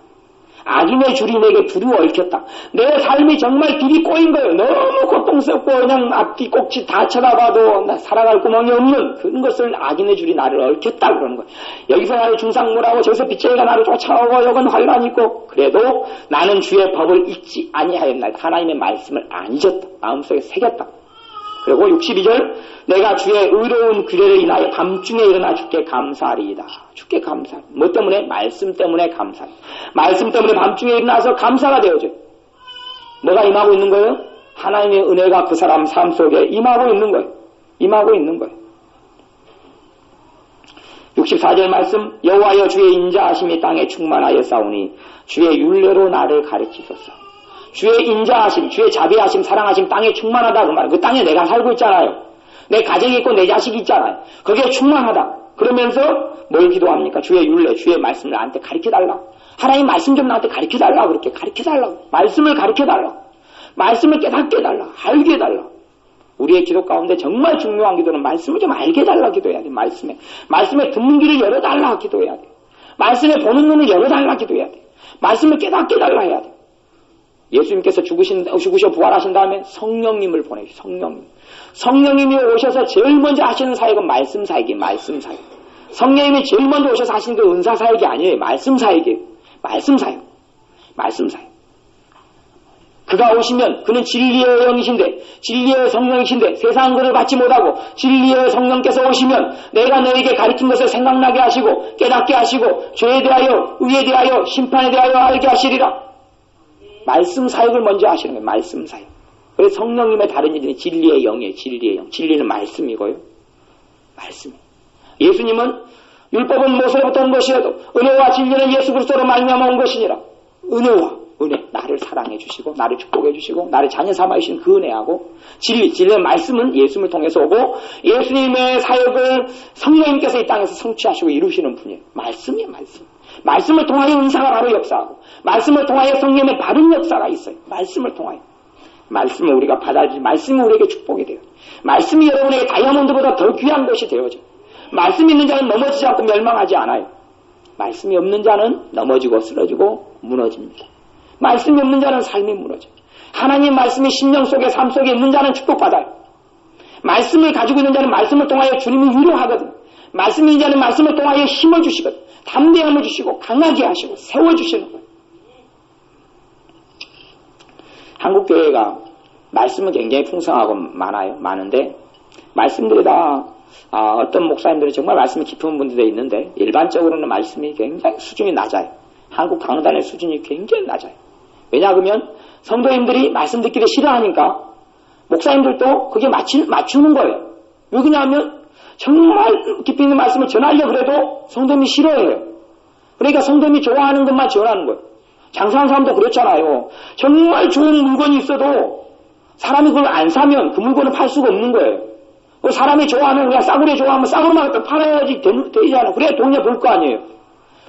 악인의 줄이 내게 두루 얽혔다. 내 삶이 정말 길이 꼬인 거예요. 너무 고통스럽고 그냥 앞뒤 꼭지 다 쳐다봐도 살아갈 구멍이 없는 그런 것을 악인의 줄이 나를 얽혔다 그러는 거예요. 여기서 나를 중상모라고 저기서 빚쟁이가 나를 쫓아오고 여건 환란이 있고 그래도 나는 주의 법을 잊지 아니하였나이다. 하나님의 말씀을 안 잊었다. 마음속에 새겼다. 그리고 62절 내가 주의 의로운 규례를 인하여 밤중에 일어나 주께 감사하리이다. 주께 감사. 뭐 때문에? 말씀 때문에 감사해. 말씀 때문에 밤중에 일어나서 감사가 되어져요. 뭐가 임하고 있는 거예요? 하나님의 은혜가 그 사람 삶 속에 임하고 있는 거예요. 64절 말씀. 여호와여 주의 인자하심이 땅에 충만하여 싸우니 주의 율례로 나를 가르치소서. 주의 인자하심, 주의 자비하심, 사랑하심 땅에 충만하다 그 말이에요. 그 땅에 내가 살고 있잖아요. 내 가정이 있고 내 자식이 있잖아요. 거기에 충만하다. 그러면서 뭘 기도합니까? 주의 율례, 주의 말씀을 나한테 가르쳐달라. 하나님 말씀 좀 나한테 가르쳐달라. 그렇게 가르쳐달라. 말씀을 가르쳐달라. 말씀을 깨닫게 해달라. 알게 해달라. 우리의 기도 가운데 정말 중요한 기도는 말씀을 좀 알게 해달라 기도해야 돼. 말씀에 듣는 길을 열어달라 기도해야 돼. 말씀에 보는 눈을 열어달라 기도해야 돼. 말씀을 깨닫게 해달라 해야 돼. 예수님께서 죽으셔 부활하신 다음에 성령님을 보내주세요. 성령님이 오셔서 제일 먼저 하시는 사역은 말씀 사역이에요. 성령님이 제일 먼저 오셔서 하시는 게 은사 사역이 아니에요. 말씀 사역이에요. 말씀 사역. 그가 오시면 그는 진리의 영이신데 진리의 성령이신데 세상 그를 받지 못하고 진리의 성령께서 오시면 내가 너에게 가르친 것을 생각나게 하시고 깨닫게 하시고 죄에 대하여 의에 대하여 심판에 대하여 알게 하시리라. 말씀 사역을 먼저 하시는 거예요. 말씀 사역. 그래서 성령님의 다른 일은 진리의 영이에요. 진리의 영. 진리는 말씀이고요. 말씀이에요. 예수님은 율법은 모세로부터 온 것이라도 은혜와 진리는 예수 그리스도로 말미암아 온 것이니라. 은혜와 은혜. 나를 사랑해 주시고 나를 축복해 주시고 나를 자녀 삼아 주시는 그 은혜하고 진리의 말씀은 예수님을 통해서 오고 예수님의 사역을 성령님께서 이 땅에서 성취하시고 이루시는 분이에요. 말씀이에요. 말씀을 통하여 은사가 바로 역사하고 말씀을 통하여 성령의 바른 역사가 있어요. 말씀을 통하여. 말씀을 우리가 받아들이, 말씀이 우리에게 축복이 돼요. 말씀이 여러분에게 다이아몬드보다 더 귀한 것이 되어져. 말씀이 있는 자는 넘어지지 않고 멸망하지 않아요. 말씀이 없는 자는 넘어지고 쓰러지고 무너집니다. 말씀이 없는 자는 삶이 무너져요. 하나님 말씀이 심령 속에 삶 속에 있는 자는 축복받아요. 말씀을 가지고 있는 자는 말씀을 통하여 주님이 위로하거든. 말씀이 있는 자는 말씀을 통하여 힘을 주시거든. 담대함을 주시고 강하게 하시고 세워주시는 거예요. 한국교회가 말씀은 굉장히 풍성하고 많은데 말씀들이 다 어떤 목사님들은 정말 말씀이 깊은 분들도 있는데 일반적으로는 말씀이 굉장히 수준이 낮아요. 한국 강단의 수준이 굉장히 낮아요. 왜냐하면 성도님들이 말씀 듣기를 싫어하니까 목사님들도 그게 맞추는 거예요. 왜 그러냐면 정말 깊이 있는 말씀을 전하려고 해도 성도님이 싫어해요. 그러니까 성도님이 좋아하는 것만 지원하는 거예요. 장사하는 사람도 그렇잖아요. 정말 좋은 물건이 있어도 사람이 그걸 안 사면 그 물건을 팔 수가 없는 거예요. 사람이 좋아하면 그냥 싸구려 좋아하면 싸구려만 갖다 팔아야지 되잖아. 그래야 돈이 벌 거 아니에요.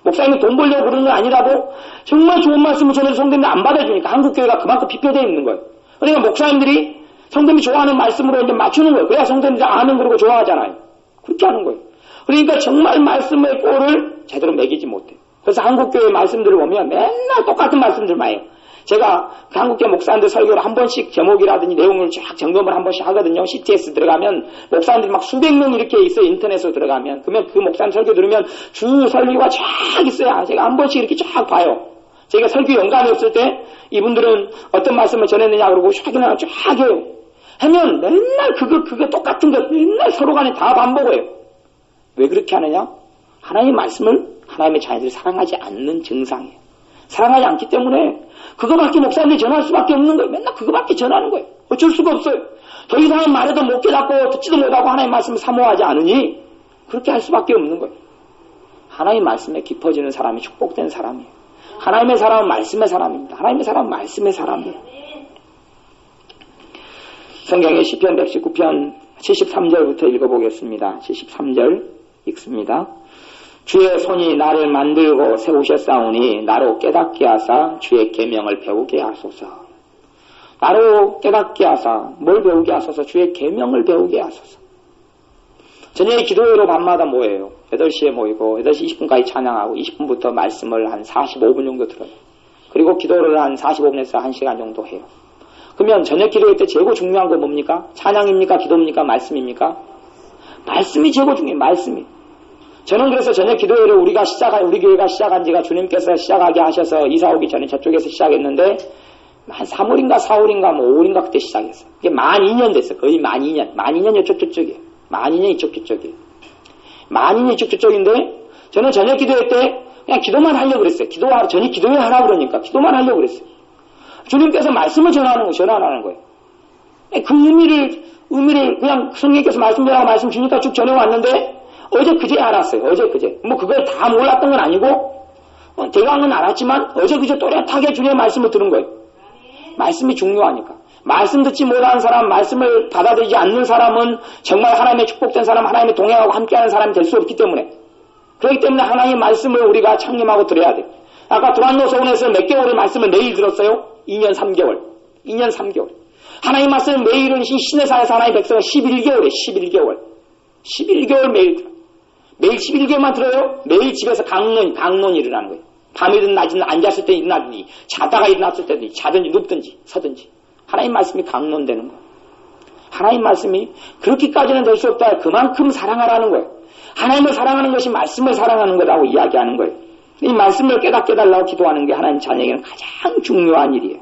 목사님이 돈 벌려고 그러는 건 아니라도 정말 좋은 말씀을 전해도 성도님이 안 받아주니까 한국교회가 그만큼 피폐되어 있는 거예요. 그러니까 목사님들이 성도님이 좋아하는 말씀으로 이제 맞추는 거예요. 그래야 성도님들이 아멘 그러고 좋아하잖아요. 그렇게 하는 거예요. 그러니까 정말 말씀의 꼴을 제대로 매기지 못해요. 그래서 한국교회 말씀들을 보면 맨날 똑같은 말씀들만 해요. 제가 한국교회 목사님들 설교를 한 번씩 제목이라든지 내용을 쫙 점검을 한 번씩 하거든요. CTS 들어가면 목사님들이 막 수백 명 이렇게 있어요. 인터넷으로 들어가면. 그러면 그 목사님 설교 들으면 주 설교가 쫙 있어요. 제가 한 번씩 이렇게 쫙 봐요. 제가 설교 연감이 없을 때 이분들은 어떤 말씀을 전했느냐 그러고 확인하고 쫙 해요. 하면 맨날 그거 똑같은 거 맨날 서로 간에 다 반복해요. 왜 그렇게 하느냐? 하나님의 말씀을 하나님의 자녀들이 사랑하지 않는 증상이에요. 사랑하지 않기 때문에 그거밖에 목사님들이 전할 수밖에 없는 거예요. 맨날 그거밖에 전하는 거예요. 어쩔 수가 없어요. 더 이상은 말해도 못 깨닫고 듣지도 못하고 하나님의 말씀을 사모하지 않으니 그렇게 할 수밖에 없는 거예요. 하나님의 말씀에 깊어지는 사람이 축복된 사람이에요. 하나님의 사람은 말씀의 사람입니다. 하나님의 사람은 말씀의 사람이에요. 성경의 시편 119편 73절부터 읽어보겠습니다. 73절 읽습니다. 주의 손이 나를 만들고 세우셨사오니 나로 깨닫게 하사 주의 계명을 배우게 하소서. 나로 깨닫게 하사 뭘 배우게 하소서? 주의 계명을 배우게 하소서. 저녁에 기도회로 밤마다 모여요. 8시에 모이고 8시 20분까지 찬양하고 20분부터 말씀을 한 45분 정도 들어요. 그리고 기도를 한 45분에서 1시간 정도 해요. 그러면 저녁 기도회 때 제일 중요한 건 뭡니까? 찬양입니까? 기도입니까? 말씀입니까? 말씀이 제일 중요해요. 말씀이. 저는 그래서 저녁 기도회를 우리 교회가 시작한 지가 주님께서 시작하게 하셔서 이사 오기 전에 저쪽에서 시작했는데 한 3월인가 4월인가 5월인가 그때 시작했어요. 이게 만 2년 됐어요. 거의 만 2년. 만 2년 이쪽 저쪽이에요. 만 2년 이쪽 저쪽이에요. 만 2년 이쪽 저쪽인데 저는 저녁 기도회 때 그냥 기도만 하려고 그랬어요. 저녁 기도회 하라고 그러니까 기도만 하려고 그랬어요. 주님께서 말씀을 전하는 거예요. 그 의미를 그냥 성령께서 말씀드리라고 말씀 주니까 쭉 전해왔는데 어제 그제 알았어요. 어제 그제. 뭐 그걸 다 몰랐던 건 아니고 대강은 알았지만 어제 그제 또렷하게 주님의 말씀을 들은 거예요. 말씀이 중요하니까. 말씀 듣지 못하는 사람, 말씀을 받아들이지 않는 사람은 정말 하나님의 축복된 사람, 하나님의 동행하고 함께하는 사람이 될 수 없기 때문에. 그렇기 때문에 하나님의 말씀을 우리가 창림하고 들어야 돼요. 아까 두란노서원에서 몇 개월의 말씀을 매일 들었어요? 2년 3개월. 2년 3개월. 하나님 말씀을 매일은 신의 사에서 하나님의 백성은 11개월에 11개월. 11개월 매일 들어요. 매일 11개월만 들어요. 매일 집에서 강론이 일어나는 거예요. 밤이든 낮이든 앉았을 때 일어나든지 자다가 일어났을 때든지 자든지 눕든지 서든지 하나님 말씀이 강론되는 거예요. 하나님 말씀이 그렇게까지는 될 수 없다. 그만큼 사랑하라는 거예요. 하나님을 사랑하는 것이 말씀을 사랑하는 거라고 이야기하는 거예요. 이 말씀을 깨닫게 달라고 기도하는 게 하나님 자녀에게는 가장 중요한 일이에요.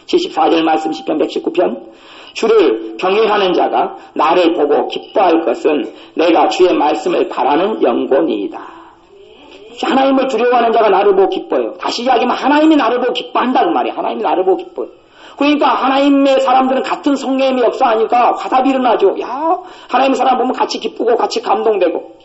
74절 말씀 시편 119편 주를 경외하는 자가 나를 보고 기뻐할 것은 내가 주의 말씀을 바라는 영혼이다. 하나님을 두려워하는 자가 나를 보고 기뻐해요. 다시 이야기하면 하나님이 나를 보고 기뻐한다는 말이에요. 하나님이 나를 보고 기뻐해요. 그러니까 하나님의 사람들은 같은 성령의 역사하니까 화답이 일어나죠. 야, 하나님의 사람 보면 같이 기쁘고 같이 감동되고.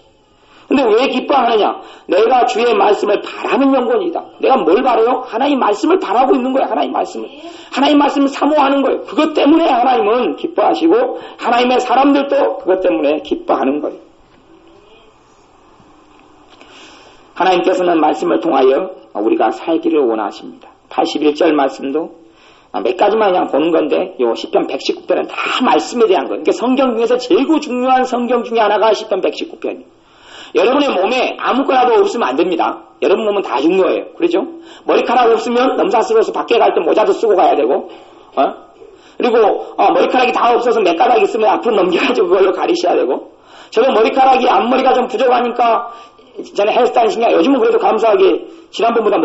근데 왜 기뻐하느냐? 내가 주의 말씀을 바라는 영혼이다. 내가 뭘 바라요? 하나님 말씀을 바라고 있는 거예요. 하나님 말씀을. 하나님 말씀을 사모하는 거예요. 그것 때문에 하나님은 기뻐하시고 하나님의 사람들도 그것 때문에 기뻐하는 거예요. 하나님께서는 말씀을 통하여 우리가 살기를 원하십니다. 81절 말씀도 몇 가지만 그냥 보는 건데, 요 시편 119편은 다 말씀에 대한 거예요. 그러니까 성경 중에서 제일 중요한 성경 중에 하나가 시편 119편이에요. 여러분의 몸에 아무거나도 없으면 안 됩니다. 여러분 몸은 다 중요해요. 그렇죠? 머리카락 없으면 넘사스러워서 밖에 갈 때 모자도 쓰고 가야 되고, 그리고 머리카락이 다 없어서 몇 가닥 있으면 앞으로 넘겨가지고 그걸로 가리셔야 되고, 저도 머리카락이 앞머리가 좀 부족하니까 전에 헬스타일 신경, 요즘은 그래도 감사하게 지난번보다